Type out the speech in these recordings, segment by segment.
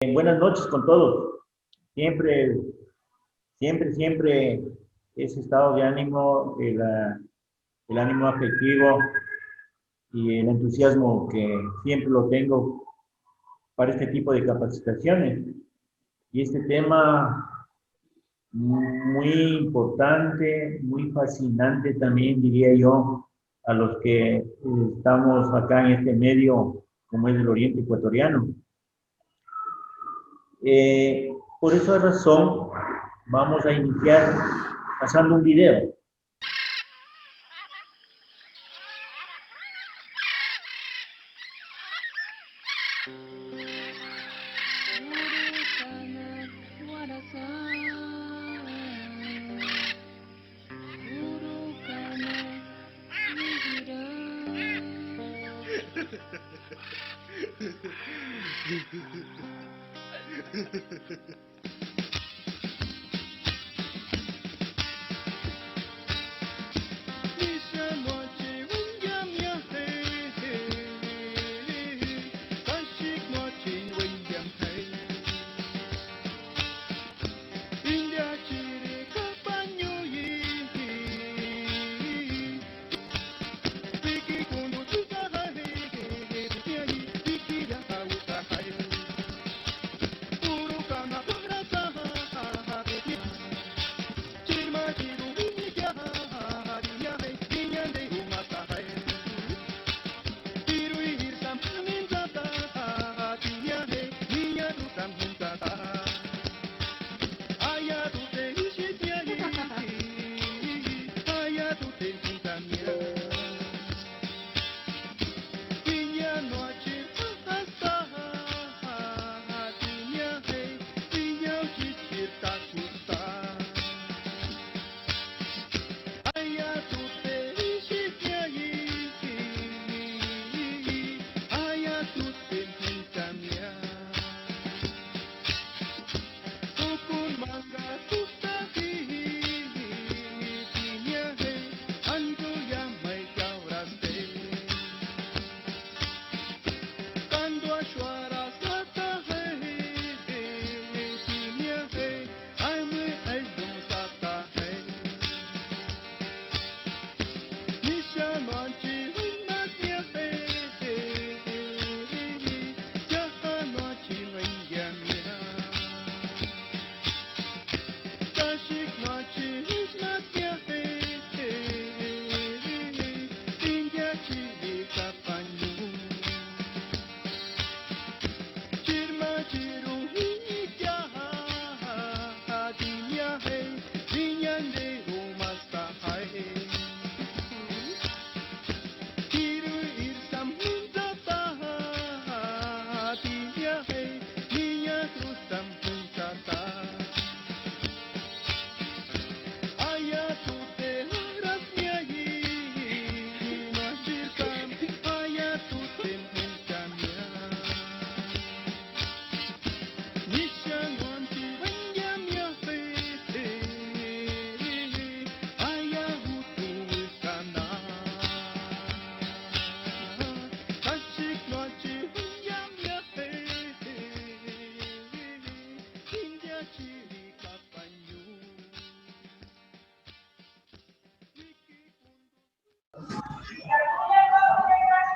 Buenas noches con todos. Siempre, siempre ese estado de ánimo, el ánimo afectivo y el entusiasmo que siempre lo tengo para este tipo de capacitaciones. Y este tema muy importante, muy fascinante también, diría yo, a los que estamos acá en este medio, como es el Oriente Ecuatoriano. Por esa razón, vamos a iniciar pasando un video.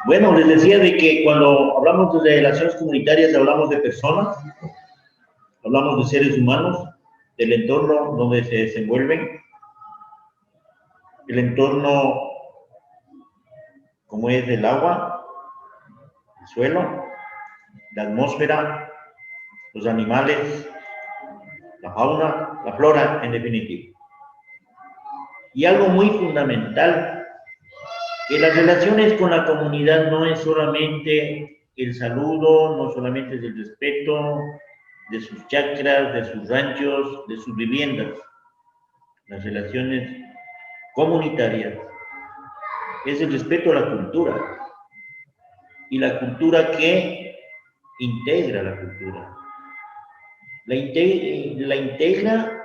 Bueno, les decía de que cuando hablamos de relaciones comunitarias hablamos de personas, hablamos de seres humanos, del entorno donde se desenvuelven, el entorno como es el agua, el suelo, la atmósfera, los animales, la fauna, la flora, en definitiva. Y algo muy fundamental, que las relaciones con la comunidad no es solamente el saludo, no solamente es el respeto de sus chacras, de sus ranchos, de sus viviendas. Las relaciones comunitarias es el respeto a la cultura y la cultura que integra la cultura. La integra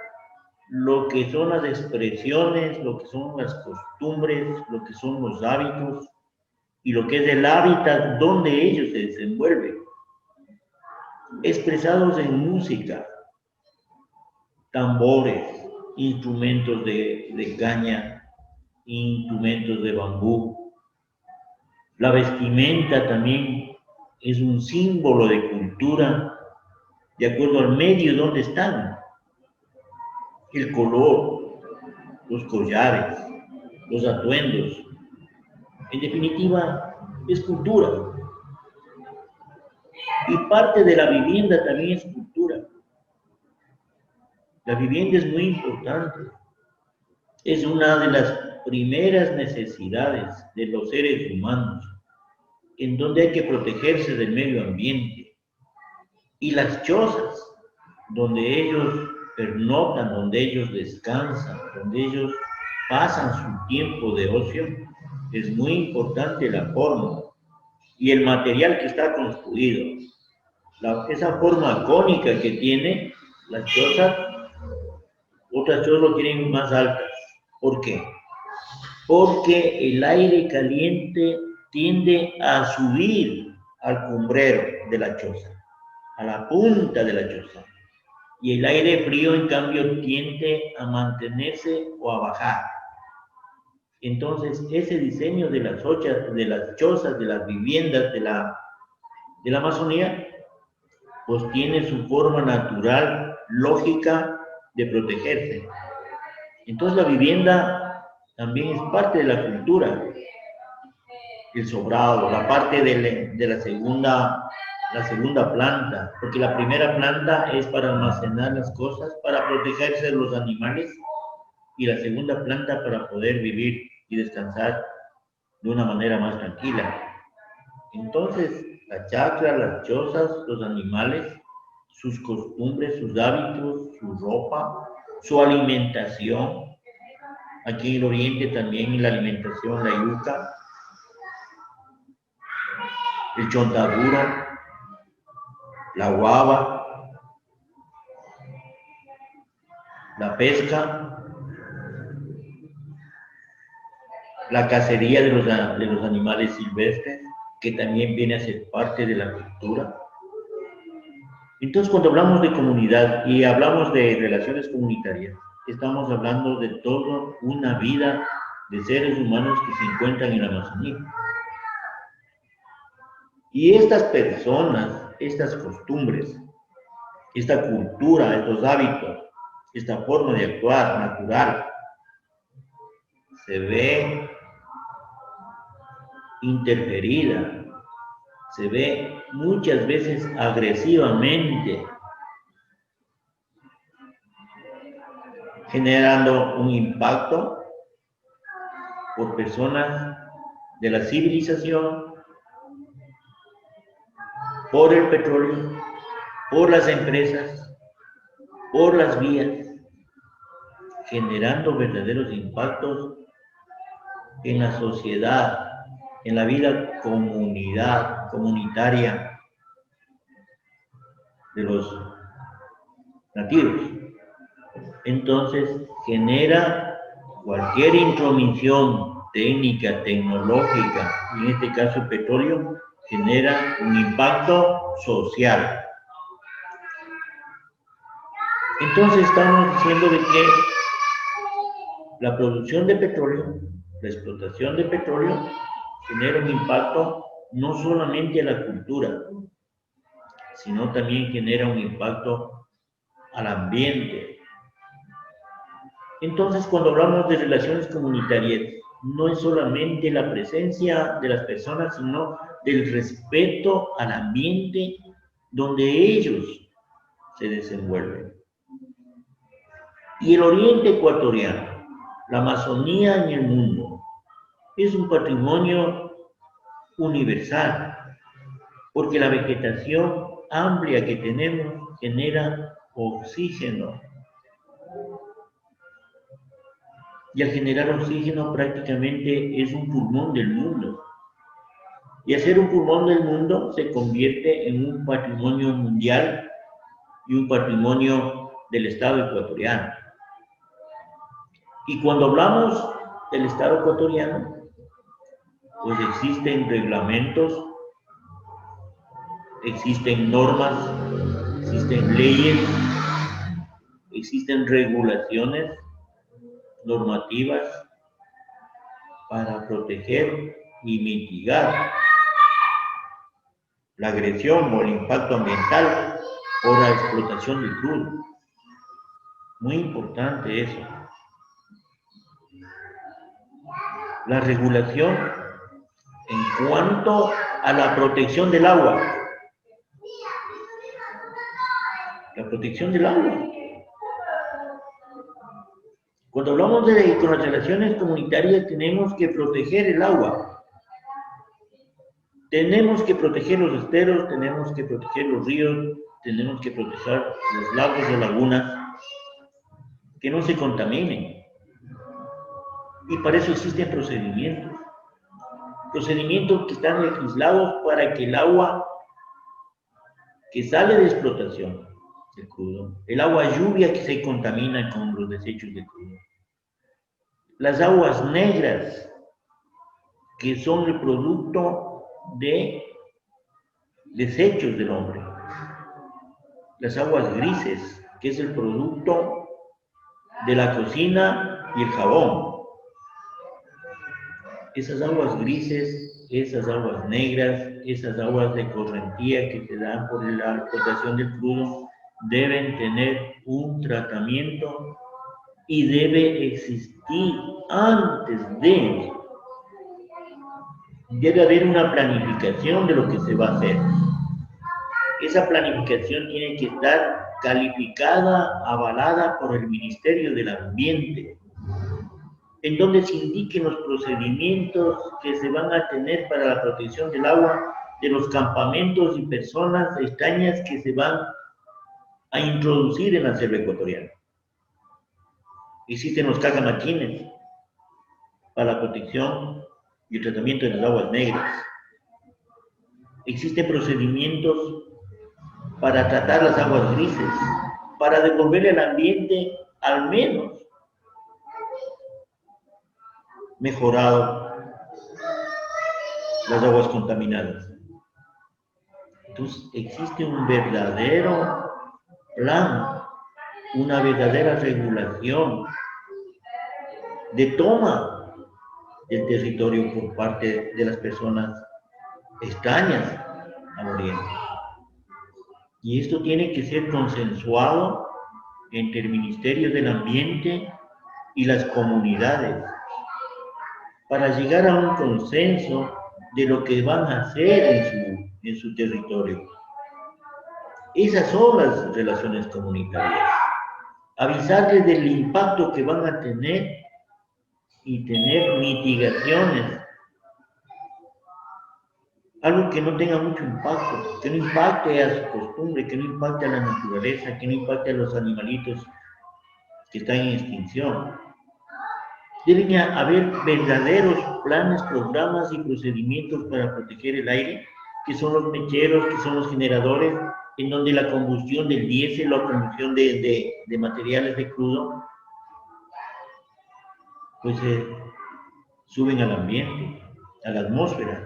lo que son las expresiones, lo que son las costumbres, lo que son los hábitos y lo que es el hábitat donde ellos se desenvuelven. expresados en música, tambores, instrumentos de caña, instrumentos de bambú. La vestimenta también es un símbolo de cultura de acuerdo al medio donde están. El color, los collares, los atuendos. En definitiva, es cultura. Y parte de la vivienda también es cultura. La vivienda es muy importante. Es una de las primeras necesidades de los seres humanos, en donde hay que protegerse del medio ambiente. Y las chozas, donde ellos pernoctan, donde ellos descansan, donde ellos pasan su tiempo de ocio, es muy importante la forma y el material que está construido. Esa forma cónica que tiene las chozas, otras chozas lo tienen más altas. ¿Por qué? Porque el aire caliente tiende a subir al cumbrero de la choza, a la punta de la choza. Y el aire frío, en cambio, tiende a mantenerse o a bajar. Entonces, ese diseño de las chozas, de las viviendas de la Amazonía, pues tiene su forma natural, lógica de protegerse. Entonces, la vivienda también es parte de la cultura. El sobrado, la parte de la segunda planta, porque la primera planta es para almacenar las cosas, para protegerse de los animales, y la segunda planta para poder vivir y descansar de una manera más tranquila. Entonces, la chacra, las chozas, los animales, sus costumbres, sus hábitos, su ropa, su alimentación. Aquí en el oriente también la alimentación, la yuca, el chontaduro, la guava, la pesca, la cacería de los animales silvestres, que también viene a ser parte de la cultura. Entonces, cuando hablamos de comunidad y hablamos de relaciones comunitarias, estamos hablando de toda una vida de seres humanos que se encuentran en la Amazonía. Y estas personas, estas costumbres, esta cultura, estos hábitos, esta forma de actuar natural, se ve interferida, se ve muchas veces agresivamente, generando un impacto por personas de la civilización, por el petróleo, por las empresas, por las vías, generando verdaderos impactos en la sociedad, en la vida comunitaria de los nativos. Entonces, genera cualquier intromisión técnica, tecnológica, y en este caso el petróleo, genera un impacto social. Entonces estamos diciendo de que la producción de petróleo, la explotación de petróleo, genera un impacto no solamente a la cultura, sino también genera un impacto al ambiente. Entonces, cuando hablamos de relaciones comunitarias, no es solamente la presencia de las personas, sino del respeto al ambiente donde ellos se desenvuelven. Y el oriente ecuatoriano, la Amazonía en el mundo, es un patrimonio universal, porque la vegetación amplia que tenemos genera oxígeno. Y al generar oxígeno prácticamente es un pulmón del mundo. Y al ser un pulmón del mundo se convierte en un patrimonio mundial y un patrimonio del Estado ecuatoriano. Y cuando hablamos del Estado ecuatoriano, pues existen reglamentos existen normas, existen leyes, existen regulaciones normativas para proteger y mitigar la agresión o el impacto ambiental por la explotación del crudo. Muy importante eso. La regulación en cuanto a la protección del agua. La protección del agua. Cuando hablamos con las relaciones comunitarias, tenemos que proteger el agua. Tenemos que proteger los esteros, tenemos que proteger los ríos, tenemos que proteger los lagos o lagunas, que no se contaminen. Y para eso existen procedimientos. Procedimientos que están legislados para que el agua que sale de explotación del crudo, el agua lluvia que se contamina con los desechos del crudo, las aguas negras que son el producto de desechos del hombre, las aguas grises que es el producto de la cocina y el jabón. Esas aguas grises, esas aguas negras, esas aguas de correntía que se dan por la explotación del crudo deben tener un tratamiento y debe existir antes de. Debe haber una planificación de lo que se va a hacer. Esa planificación tiene que estar calificada, avalada por el Ministerio del Ambiente, en donde se indiquen los procedimientos que se van a tener para la protección del agua de los campamentos y personas extrañas que se van a introducir en la selva ecuatoriana. Existen los cacamaquines para la protección y el tratamiento de las aguas negras. Existen procedimientos para tratar las aguas grises, para devolverle al ambiente al menos mejorado las aguas contaminadas. Entonces existe un verdadero plan, una verdadera regulación de toma del territorio por parte de las personas extrañas al oriente. Y esto tiene que ser consensuado entre el Ministerio del Ambiente y las comunidades para llegar a un consenso de lo que van a hacer en su territorio. Esas son las relaciones comunitarias. Avisarles del impacto que van a tener y tener mitigaciones. Algo que no tenga mucho impacto, que no impacte a su costumbre, que no impacte a la naturaleza, que no impacte a los animalitos que están en extinción. Deben haber verdaderos planes, programas y procedimientos para proteger el aire, que son los mecheros, que son los generadores, en donde la combustión del diésel, la combustión de materiales de crudo, pues suben al ambiente, a la atmósfera.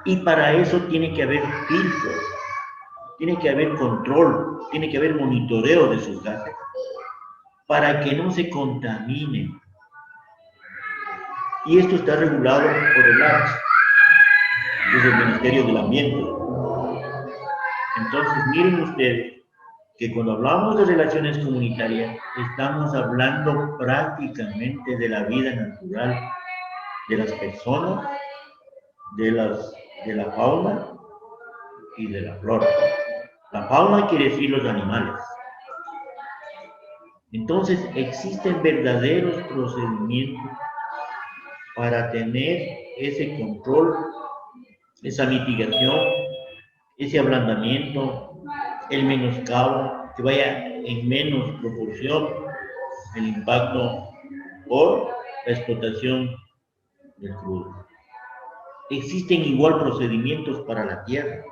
Y para eso tiene que haber filtros, tiene que haber control, tiene que haber monitoreo de sus gases, para que no se contaminen. Y esto está regulado por el ARCH, que es el Ministerio del Ambiente. Entonces, miren ustedes que cuando hablamos de relaciones comunitarias, estamos hablando prácticamente de la vida natural de las personas, de la fauna y de la flora. La fauna quiere decir los animales. Entonces, existen verdaderos procedimientos para tener ese control, esa mitigación, ese ablandamiento, el menoscabo, que vaya en menos proporción el impacto por la explotación del crudo. Existen igual procedimientos para la tierra.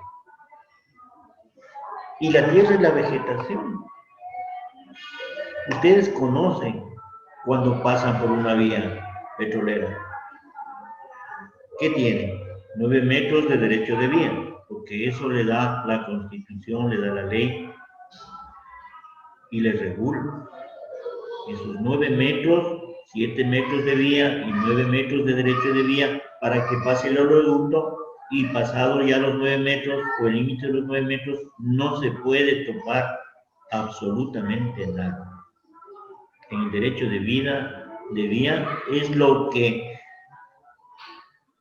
Y la tierra es la vegetación. Ustedes conocen cuando pasan por una vía petrolera. ¿Qué tienen? 9 metros de derecho de vía, porque eso le da la Constitución, le da la ley y le regula. Esos 9 metros, 7 metros de vía y 9 metros de derecho de vía para que pase el oleoducto, y pasado ya los 9 metros o el límite de los 9 metros no se puede topar absolutamente nada. En el derecho de vía es lo que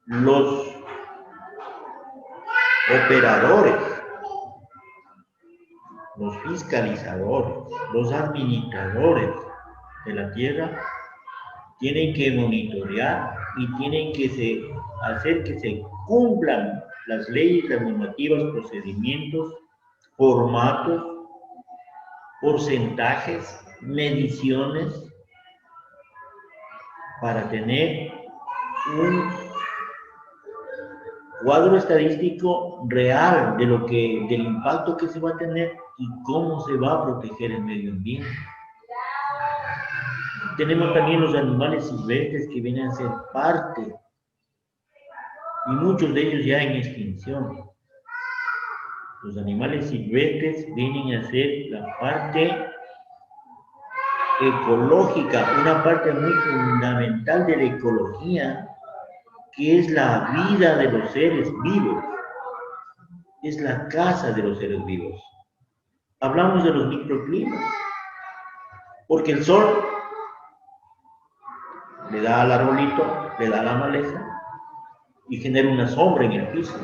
los operadores, los fiscalizadores, los administradores de la tierra tienen que monitorear y tienen que hacer que se cumplan las leyes, las normativas, procedimientos, formatos, porcentajes, mediciones, para tener un cuadro estadístico real de del impacto que se va a tener y cómo se va a proteger el medio ambiente. Tenemos también los animales silvestres que vienen a ser parte, y muchos de ellos ya en extinción. Los animales silvestres vienen a ser la parte ecológica, una parte muy fundamental de la ecología, que es la vida de los seres vivos, es la casa de los seres vivos. Hablamos de los microclimas, porque el sol le da al arbolito, le da a la maleza y genera una sombra en el piso.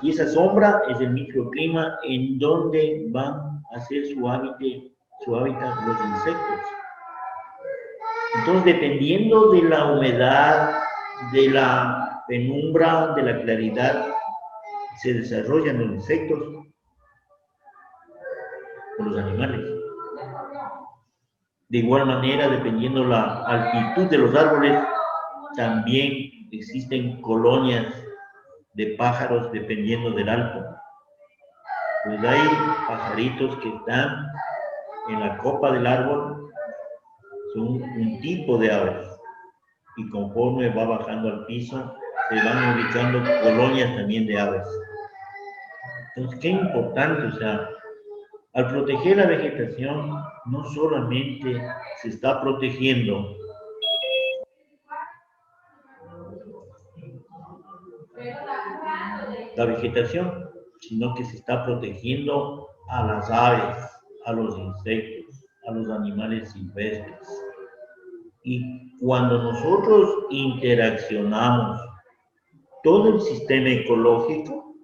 Y esa sombra es el microclima en donde van a hacer su hábitat los insectos. Entonces, dependiendo de la humedad, de la penumbra, de la claridad, se desarrollan los insectos o los animales. De igual manera, dependiendo la altitud de los árboles, también existen colonias de pájaros dependiendo del alto. Pues hay pajaritos que están en la copa del árbol, son un tipo de aves, y conforme va bajando al piso, se van ubicando colonias también de aves. Entonces, qué importante, o sea, al proteger la vegetación, no solamente se está protegiendo la vegetación, sino que se está protegiendo a las aves, a los insectos, a los animales silvestres. Y cuando nosotros interaccionamos todo el sistema ecológico,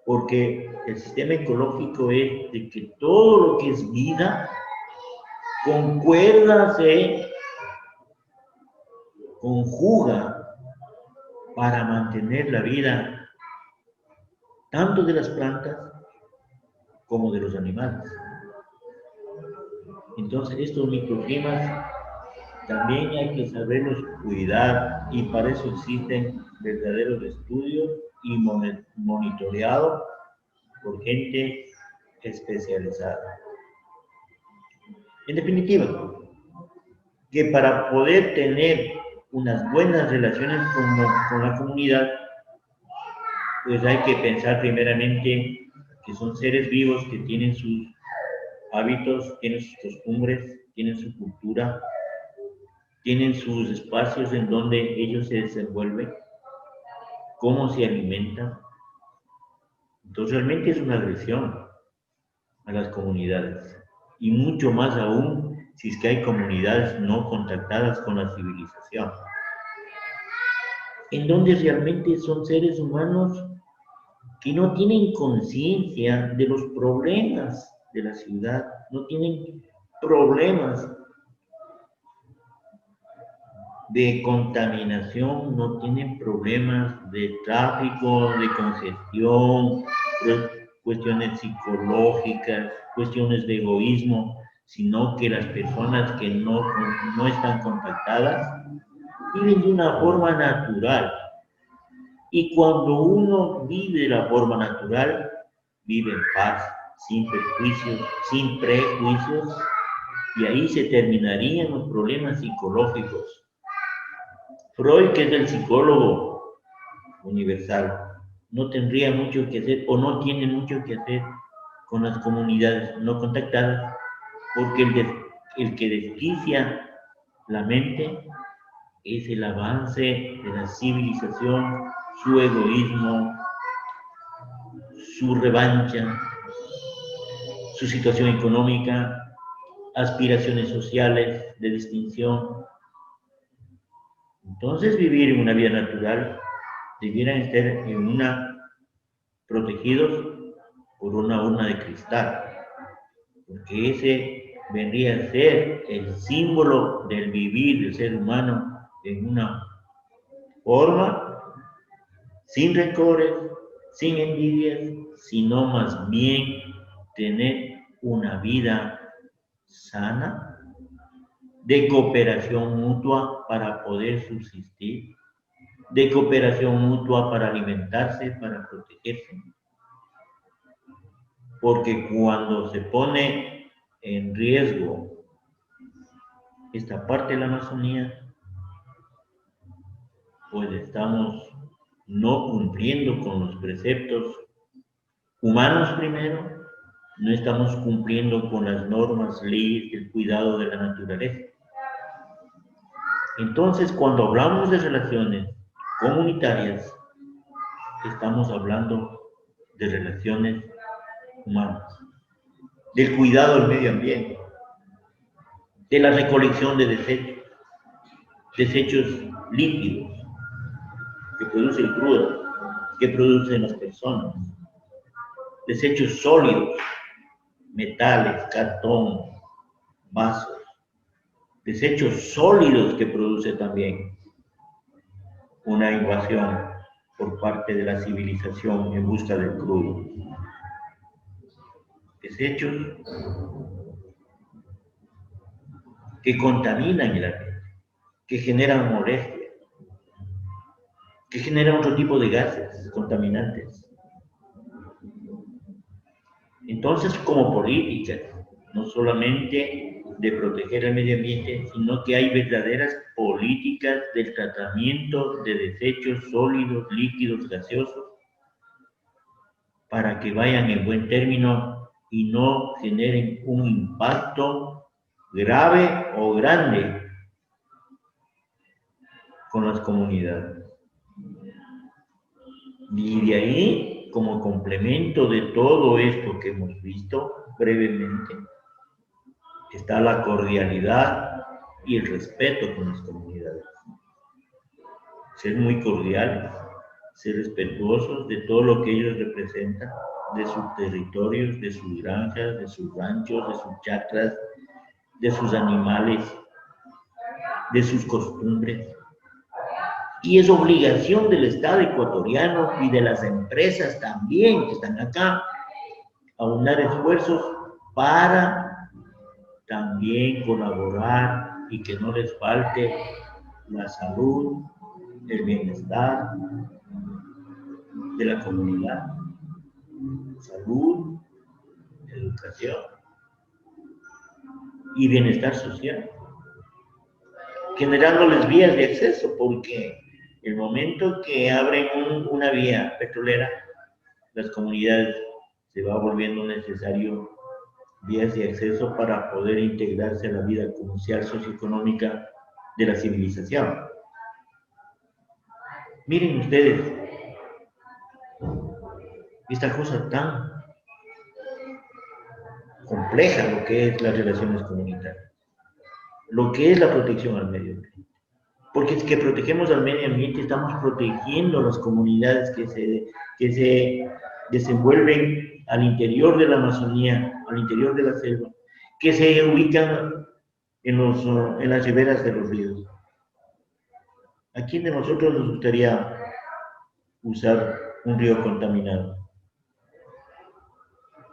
porque el sistema ecológico es de que todo lo que es vida concuerda, se conjuga para mantener la vida tanto de las plantas como de los animales. Entonces, estos microclimas también hay que saberlos cuidar, y para eso existen verdaderos estudios y monitoreados por gente especializada. En definitiva, que para poder tener unas buenas relaciones con la comunidad, pues hay que pensar primeramente que son seres vivos que tienen sus hábitos, tienen sus costumbres, tienen su cultura, tienen sus espacios en donde ellos se desenvuelven, cómo se alimentan. Entonces realmente es una agresión a las comunidades, y mucho más aún si es que hay comunidades no contactadas con la civilización, en donde realmente son seres humanos que no tienen conciencia de los problemas de la ciudad, no tienen problemas de contaminación, no tienen problemas de tráfico, de congestión, cuestiones psicológicas, cuestiones de egoísmo, sino que las personas que no están contactadas viven de una forma natural. Y cuando uno vive de la forma natural, vive en paz, sin prejuicios, y ahí se terminarían los problemas psicológicos. Freud, que es el psicólogo universal, no tendría mucho que hacer o no tiene mucho que hacer con las comunidades no contactadas, porque el que desquicia la mente es el avance de la civilización, su egoísmo, su revancha, su situación económica, aspiraciones sociales de distinción. Entonces, vivir en una vida natural debieran estar protegidos por una urna de cristal, porque ese vendría a ser el símbolo del vivir del ser humano en una forma sin rencores, sin envidias, sino más bien tener una vida sana, de cooperación mutua para poder subsistir, de cooperación mutua para alimentarse, para protegerse. Porque cuando se pone en riesgo esta parte de la Amazonía, pues estamos no cumpliendo con los preceptos humanos primero, no estamos cumpliendo con las normas, leyes del cuidado de la naturaleza. Entonces, cuando hablamos de relaciones comunitarias, estamos hablando de relaciones humanas, del cuidado del medio ambiente, de la recolección de desechos líquidos que producen crudo, que producen las personas, desechos sólidos, metales, cartón, vasos, desechos sólidos que produce también una invasión por parte de la civilización en busca del crudo. Desechos que contaminan el ambiente, que generan molestia, que generan otro tipo de gases contaminantes. Entonces, como políticas, no solamente de proteger el medio ambiente, sino que hay verdaderas políticas del tratamiento de desechos sólidos, líquidos, gaseosos, para que vayan en buen término y no generen un impacto grave o grande con las comunidades. Y de ahí, como complemento de todo esto que hemos visto brevemente, está la cordialidad y el respeto con las comunidades. Ser muy cordiales, ser respetuosos de todo lo que ellos representan, de sus territorios, de sus granjas, de sus ranchos, de sus chacras, de sus animales, de sus costumbres. Y es obligación del Estado ecuatoriano y de las empresas también que están acá, aunar esfuerzos para también colaborar y que no les falte la salud, el bienestar de la comunidad, salud, educación y bienestar social, generándoles vías de acceso, porque el momento que abren una vía petrolera, las comunidades se va volviendo necesario vías de acceso para poder integrarse a la vida comercial, socioeconómica de la civilización. Miren ustedes, esta cosa tan compleja, lo que es las relaciones comunitarias, lo que es la protección al medio ambiente. Porque es que protegemos al medio ambiente, estamos protegiendo a las comunidades que se desenvuelven al interior de la Amazonía, al interior de la selva, que se ubican en las riberas de los ríos. ¿A quién de nosotros nos gustaría usar un río contaminado?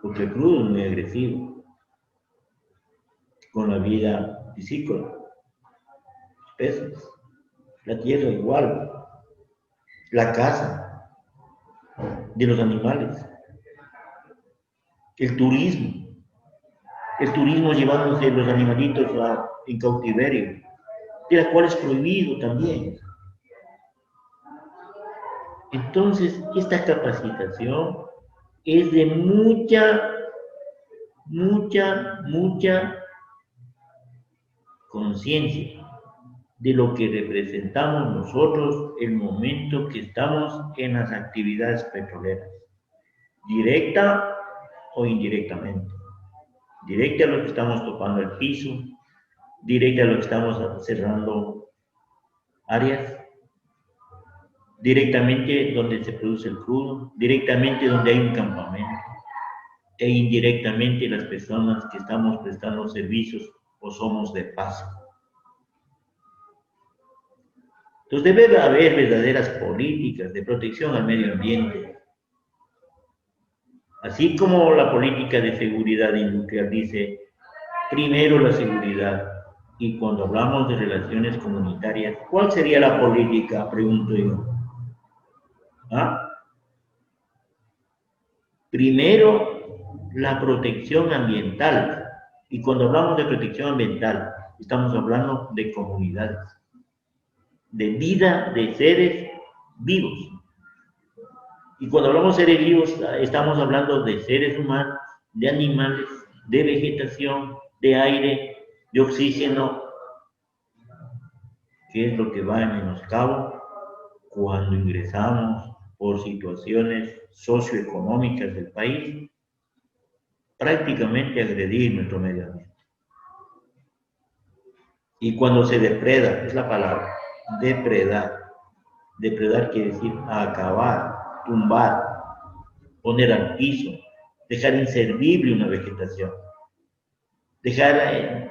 Porque el crudo es muy agresivo con la vida piscícola, peces. La tierra igual, la casa de los animales, el turismo llevándose los animalitos en cautiverio, de la cual es prohibido también. Entonces, esta capacitación es de mucha conciencia de lo que representamos nosotros el momento que estamos en las actividades petroleras, directa o indirectamente. Directa a lo que estamos topando el piso, directa a lo que estamos cerrando áreas, directamente donde se produce el crudo, directamente donde hay un campamento, e indirectamente las personas que estamos prestando servicios o somos de paso. Entonces debe haber verdaderas políticas de protección al medio ambiente, así como la política de seguridad industrial dice, primero la seguridad. Y cuando hablamos de relaciones comunitarias, ¿cuál sería la política? Pregunto yo. ¿Ah? Primero, la protección ambiental. Y cuando hablamos de protección ambiental, estamos hablando de comunidades, de vida de seres vivos. Y cuando hablamos de seres vivos, estamos hablando de seres humanos, de animales, de vegetación, de aire, de oxígeno, que es lo que va en menoscabo cuando ingresamos por situaciones socioeconómicas del país, prácticamente agredir nuestro medio ambiente. Y cuando se depreda, es la palabra, depredar. Depredar quiere decir acabar, tumbar, poner al piso, dejar inservible una vegetación, dejar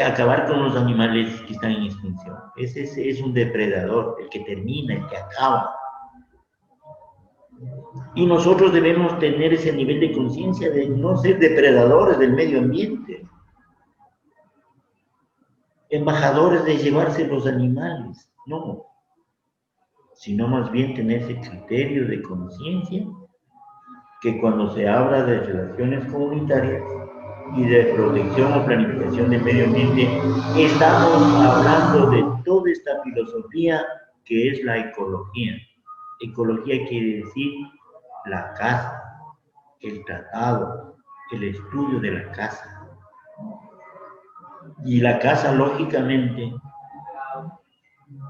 acabar con los animales que están en extinción. Ese es un depredador, el que termina, el que acaba. Y nosotros debemos tener ese nivel de conciencia de no ser depredadores del medio ambiente, embajadores de llevarse los animales, no, sino más bien tener ese criterio de conciencia que cuando se habla de relaciones comunitarias y de protección o planificación del medio ambiente, estamos hablando de toda esta filosofía que es la ecología. Ecología quiere decir la casa, el tratado, el estudio de la casa. Y la casa, lógicamente,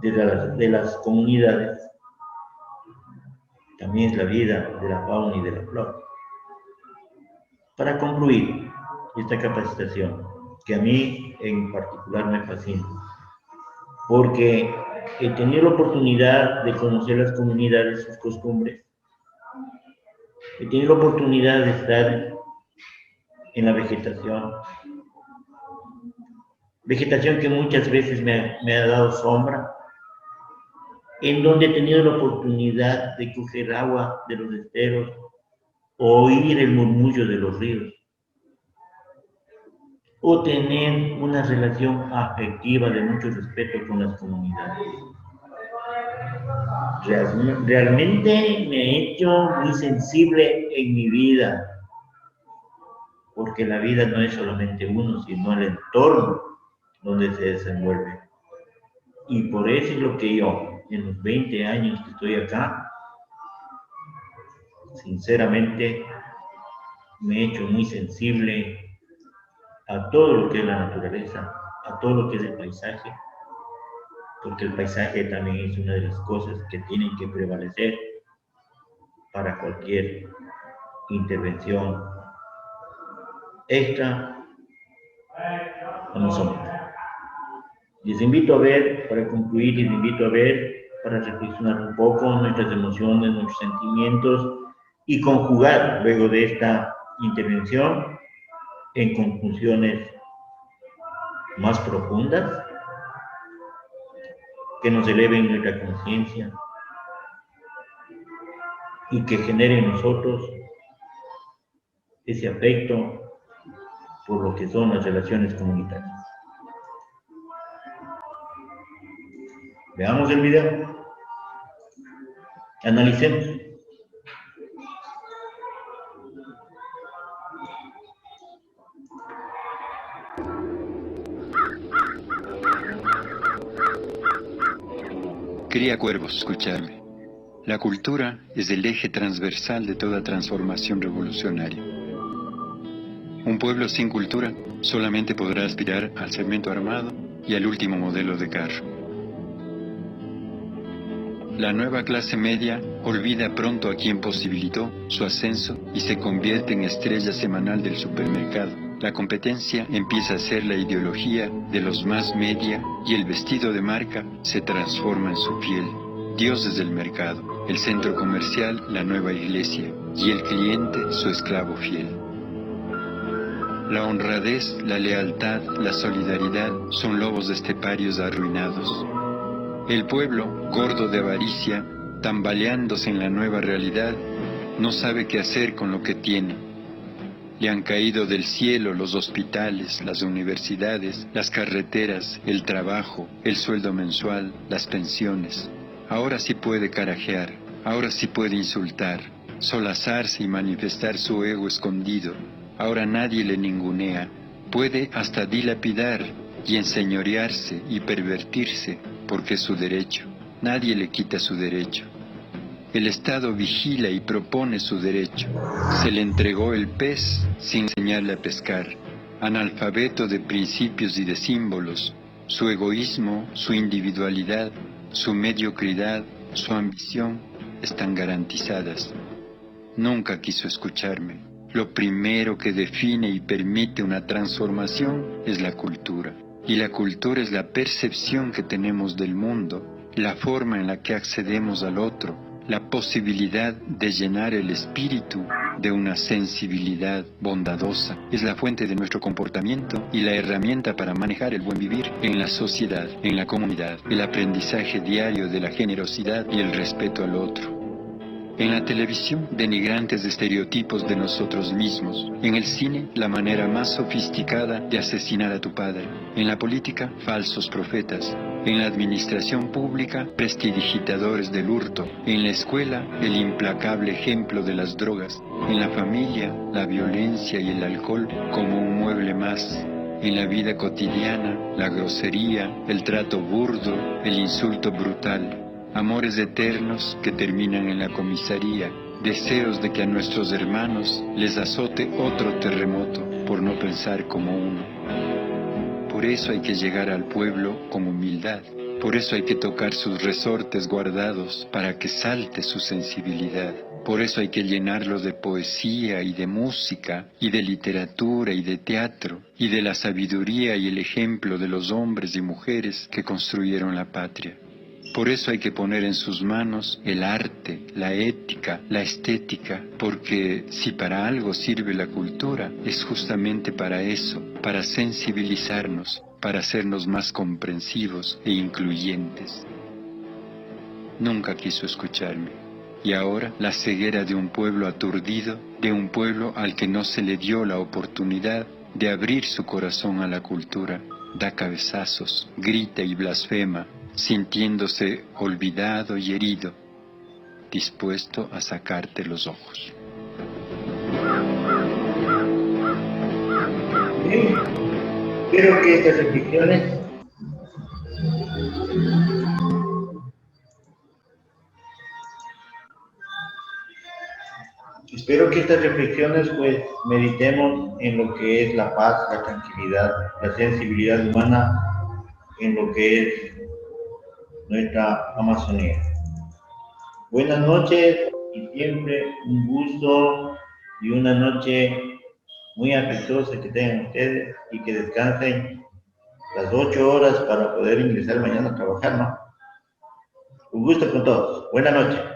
de las comunidades, también es la vida de la fauna y de la flora. Para concluir esta capacitación, que a mí en particular me fascina, porque he tenido la oportunidad de conocer las comunidades, sus costumbres, he tenido la oportunidad de estar en la vegetación que muchas veces me ha dado sombra, en donde he tenido la oportunidad de coger agua de los esteros, o oír el murmullo de los ríos, o tener una relación afectiva de mucho respeto con las comunidades. Realmente me he hecho muy sensible en mi vida, porque la vida no es solamente uno, sino el entorno donde se desenvuelve. Y por eso es lo que yo, en los 20 años que estoy acá, sinceramente me he hecho muy sensible a todo lo que es la naturaleza, a todo lo que es el paisaje, porque el paisaje también es una de las cosas que tienen que prevalecer para cualquier intervención extra o no somos. Les invito a ver, para concluir, les invito a ver, para reflexionar un poco nuestras emociones, nuestros sentimientos y conjugar luego de esta intervención en conclusiones más profundas que nos eleven nuestra conciencia y que generen en nosotros ese afecto por lo que son las relaciones comunitarias. Veamos el video, analicemos. Cría cuervos, escucharme. La cultura es el eje transversal de toda transformación revolucionaria. Un pueblo sin cultura solamente podrá aspirar al cemento armado y al último modelo de carro. La nueva clase media olvida pronto a quien posibilitó su ascenso y se convierte en estrella semanal del supermercado. La competencia empieza a ser la ideología de los más media y el vestido de marca se transforma en su piel. Dios es el mercado, el centro comercial la nueva iglesia y el cliente su esclavo fiel. La honradez, la lealtad, la solidaridad son lobos esteparios arruinados. El pueblo, gordo de avaricia, tambaleándose en la nueva realidad, no sabe qué hacer con lo que tiene. Le han caído del cielo los hospitales, las universidades, las carreteras, el trabajo, el sueldo mensual, las pensiones. Ahora sí puede carajear, ahora sí puede insultar, solazarse y manifestar su ego escondido. Ahora nadie le ningunea, puede hasta dilapidar y enseñorearse y pervertirse, porque es su derecho. Nadie le quita su derecho. El Estado vigila y propone su derecho. Se le entregó el pez sin enseñarle a pescar. Analfabeto de principios y de símbolos, su egoísmo, su individualidad, su mediocridad, su ambición están garantizadas. Nunca quiso escucharme. Lo primero que define y permite una transformación es la cultura. Y la cultura es la percepción que tenemos del mundo, la forma en la que accedemos al otro, la posibilidad de llenar el espíritu de una sensibilidad bondadosa. Es la fuente de nuestro comportamiento y la herramienta para manejar el buen vivir en la sociedad, en la comunidad, el aprendizaje diario de la generosidad y el respeto al otro. En la televisión, denigrantes estereotipos de nosotros mismos. En el cine, la manera más sofisticada de asesinar a tu padre. En la política, falsos profetas. En la administración pública, prestidigitadores del hurto. En la escuela, el implacable ejemplo de las drogas. En la familia, la violencia y el alcohol como un mueble más. En la vida cotidiana, la grosería, el trato burdo, el insulto brutal. Amores eternos que terminan en la comisaría, deseos de que a nuestros hermanos les azote otro terremoto por no pensar como uno. Por eso hay que llegar al pueblo con humildad, por eso hay que tocar sus resortes guardados para que salte su sensibilidad. Por eso hay que llenarlo de poesía y de música, y de literatura y de teatro, y de la sabiduría y el ejemplo de los hombres y mujeres que construyeron la patria. Por eso hay que poner en sus manos el arte, la ética, la estética, porque si para algo sirve la cultura, es justamente para eso, para sensibilizarnos, para hacernos más comprensivos e incluyentes. Nunca quiso escucharme. Y ahora la ceguera de un pueblo aturdido, de un pueblo al que no se le dio la oportunidad de abrir su corazón a la cultura, da cabezazos, grita y blasfema, sintiéndose olvidado y herido, dispuesto a sacarte los ojos. Bien, espero que estas reflexiones pues meditemos en lo que es la paz, la tranquilidad, la sensibilidad humana, en lo que es nuestra Amazonía. Buenas noches y siempre un gusto y una noche muy afectuosa que tengan ustedes y que descansen las 8 horas para poder ingresar mañana a trabajar, ¿no? Un gusto con todos. Buenas noches.